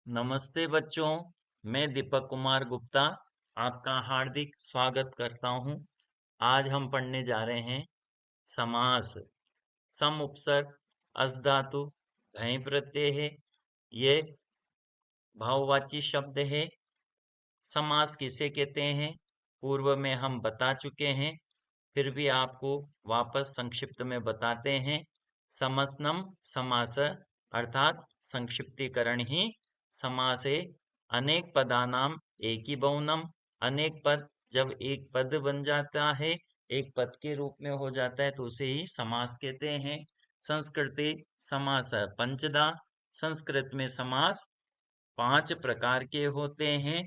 नमस्ते बच्चों, मैं दीपक कुमार गुप्ता आपका हार्दिक स्वागत करता हूं। आज हम पढ़ने जा रहे हैं समास। सम उपसर्ग, अस धातु, घई प्रत्यय है। ये भाववाची शब्द है। समास किसे कहते हैं पूर्व में हम बता चुके हैं, फिर भी आपको वापस संक्षिप्त में बताते हैं। समसनम समास अर्थात संक्षिप्तीकरण ही समास है। अनेक पदानाम एक ही बहुनम, अनेक पद जब एक पद बन जाता है, एक पद के रूप में हो जाता है तो उसे ही समास कहते हैं। संस्कृति समास पंचदा, संस्कृत में समास 5 प्रकार के होते हैं।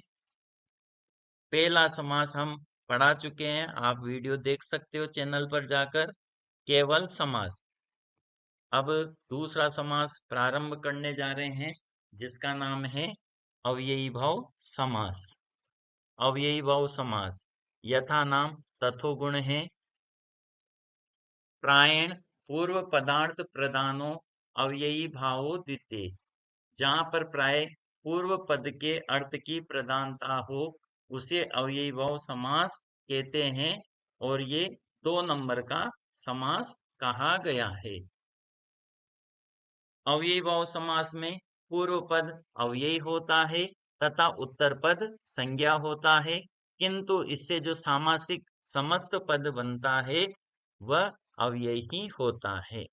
पहला समास हम पढ़ा चुके हैं, आप वीडियो देख सकते हो चैनल पर जाकर, केवल समास। अब दूसरा समास प्रारंभ करने जा रहे हैं, जिसका नाम है अव्ययी भाव समास। अव्ययी भाव समास यथा नाम तथो गुण है। प्रायण पूर्व पदार्थ प्रधानो अव्ययी भावो द्वितीय, जहां पर प्राय पूर्व पद के अर्थ की प्रधानता हो उसे अव्ययी भाव समास कहते हैं, और ये 2 नंबर का समास कहा गया है। अव्ययी भाव समास में पूर्व पद अव्ययी होता है तथा उत्तर पद संज्ञा होता है, किंतु इससे जो सामासिक समस्त पद बनता है वह अव्ययी ही होता है।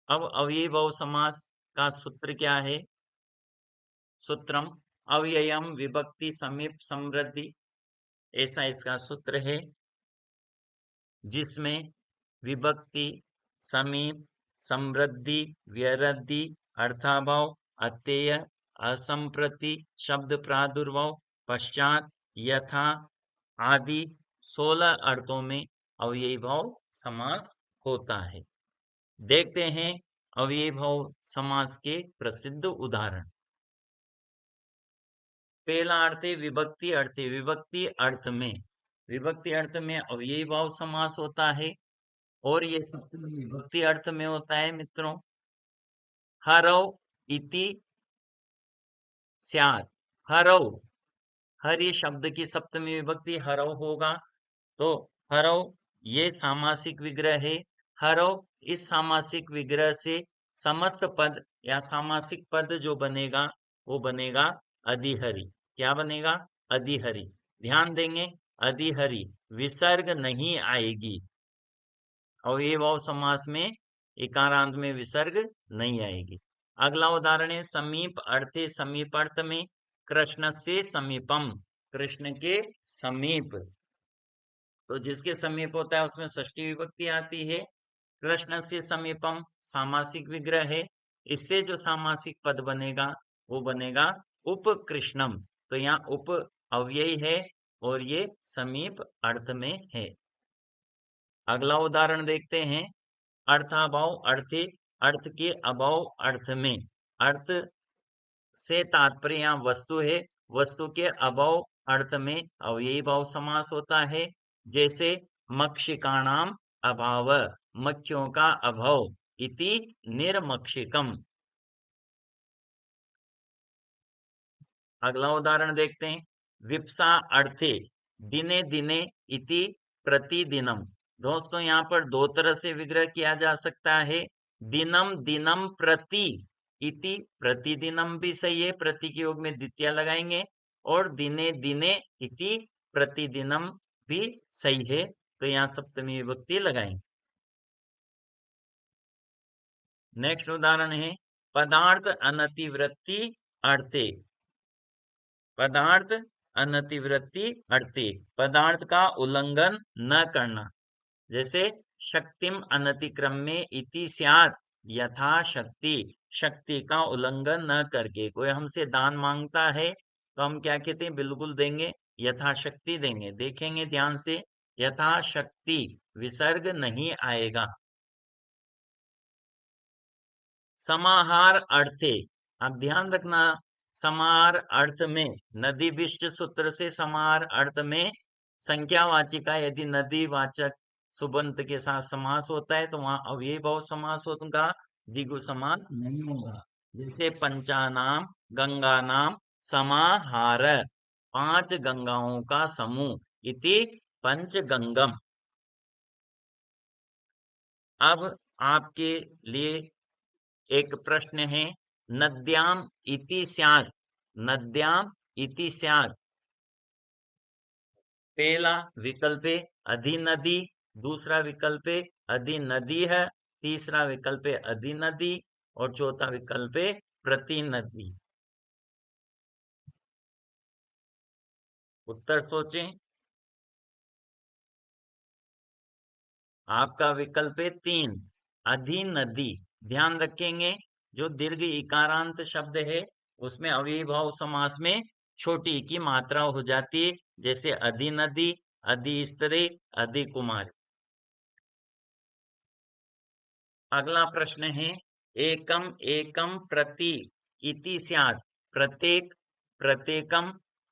अब अव्ययी भाव समास का सूत्र क्या है? सूत्रम अव्ययम विभक्ति समीप समृद्धि, ऐसा इसका सूत्र है, जिसमें विभक्ति, समीप, समृद्धि, व्यवृद्धि, अर्थाभाव, अत्यय, असंप्रति, शब्द प्रादुर्भाव, पश्चात, यथा आदि 16 अर्थों में अव्ययी भाव समास होता है। देखते हैं अव्ययी भाव समास के प्रसिद्ध उदाहरण। पहला अर्थ है विभक्ति अर्थ। विभक्ति अर्थ में, विभक्ति अर्थ में अव्ययी भाव समास होता है, और ये सप्तमी विभक्ति अर्थ में होता है मित्रों। हरौ इति स्यात्, हरौ, हर ये शब्द की सप्तमी विभक्ति हरौ होगा, तो हरौ ये सामासिक विग्रह है। हरौ इस सामासिक विग्रह से समस्त पद या सामासिक पद जो बनेगा वो बनेगा अधिहरि। क्या बनेगा? अधिहरि। ध्यान देंगे, अधिहरि विसर्ग नहीं आएगी। अव्ययी भाव समास में इकारांत में विसर्ग नहीं आएगी। अगला उदाहरण है समीप अर्थे। समीप अर्थ में कृष्ण से समीपम, कृष्ण के समीप, तो जिसके समीप होता है उसमें षष्ठी विभक्ति आती है। कृष्ण से समीपम सामासिक विग्रह है, इससे जो सामासिक पद बनेगा वो बनेगा उपकृष्णम, तो यहाँ उप अव्ययी है और ये समीप अर्थ में है। अगला उदाहरण देखते हैं, अर्थाभाव अर्थे। अर्थ के अभाव अर्थ में, अर्थ से तात्पर्य यहाँ वस्तु है, वस्तु के अभाव अर्थ में अव्ययी भाव समास होता है। जैसे मक्षिकाणाम अभाव, मक्खियों का अभाव, इति निर्मक्षिकम। अगला उदाहरण देखते हैं, विप्सा अर्थे। दिने दिने इति प्रतिदिनम। दोस्तों यहाँ पर 2 तरह से विग्रह किया जा सकता है। दिनम दिनम प्रति इति, प्रतिदिनम भी सही है, प्रति के योग में द्वितीय लगाएंगे, और दिने दिने इति प्रतिदिनम भी सही है, तो यहाँ सप्तमी विभक्ति लगाएंगे। नेक्स्ट उदाहरण है पदार्थ अनतिवृत्ति अर्थे। पदार्थ अनतिवृत्ति अर्थे, पदार्थ का उल्लंघन न करना। जैसे शक्तिम अनतिक्रम्य इति स्यात्, यथा शक्ति, शक्ति का उल्लंघन न करके। कोई हमसे दान मांगता है तो हम क्या कहते हैं? बिल्कुल देंगे, यथाशक्ति देंगे। देखेंगे ध्यान से, यथाशक्ति विसर्ग नहीं आएगा। समाहार अर्थे, आप ध्यान रखना, समाहार अर्थ में नदी विष्ट सूत्र से समाहार अर्थ में संख्यावाची का यदि नदी वाचक सुबंत के साथ समास होता है तो वहां अव्ययी भाव समास होगा, द्विगु समास नहीं होगा। जैसे पंचानाम गंगानाम समाहार, 5 गंगाओं का समूह, इति पंचगंगम। अब आपके लिए एक प्रश्न है, नद्याम इति स्यात्, नद्याम इति स्यात्। पहला विकल्प है अधिनदी, दूसरा विकल्प है अधिनदी है, तीसरा विकल्प है अधिनदी और चौथा विकल्प है प्रतिनदी। उत्तर सोचें। आपका विकल्प है 3, अधिनदी। ध्यान रखेंगे जो दीर्घ इकारांत शब्द है उसमें अव्ययीभाव समास में छोटी ई की मात्रा हो जाती है, जैसे अधिनदी, अधिस्त्री, अधिकुमारी। अगला प्रश्न है, एकम एकम प्रति इति स्यात्, प्रत्येक, प्रत्येकम,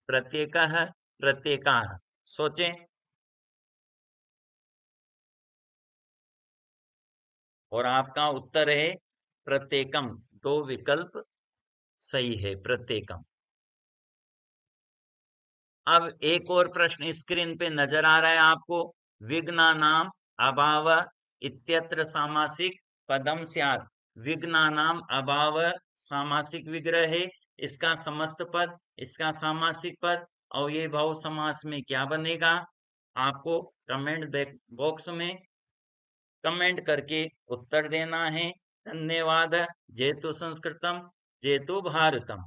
प्रत्येकः, प्रत्येकाः। सोचें। और आपका उत्तर है प्रत्येकम, 2 विकल्प सही है, प्रत्येकम। अब एक और प्रश्न स्क्रीन पे नजर आ रहा है आपको, विघ्नानाम अभाव इत्यत्र सामासिक पदम स्यात्। विघ्नानाम अभाव सामासिक विग्रह है, इसका समस्त पद, इसका सामासिक पद, और ये भाव समास में क्या बनेगा? आपको कमेंट बॉक्स में कमेंट करके उत्तर देना है। धन्यवाद। जेतु संस्कृतम जेतु भारतम।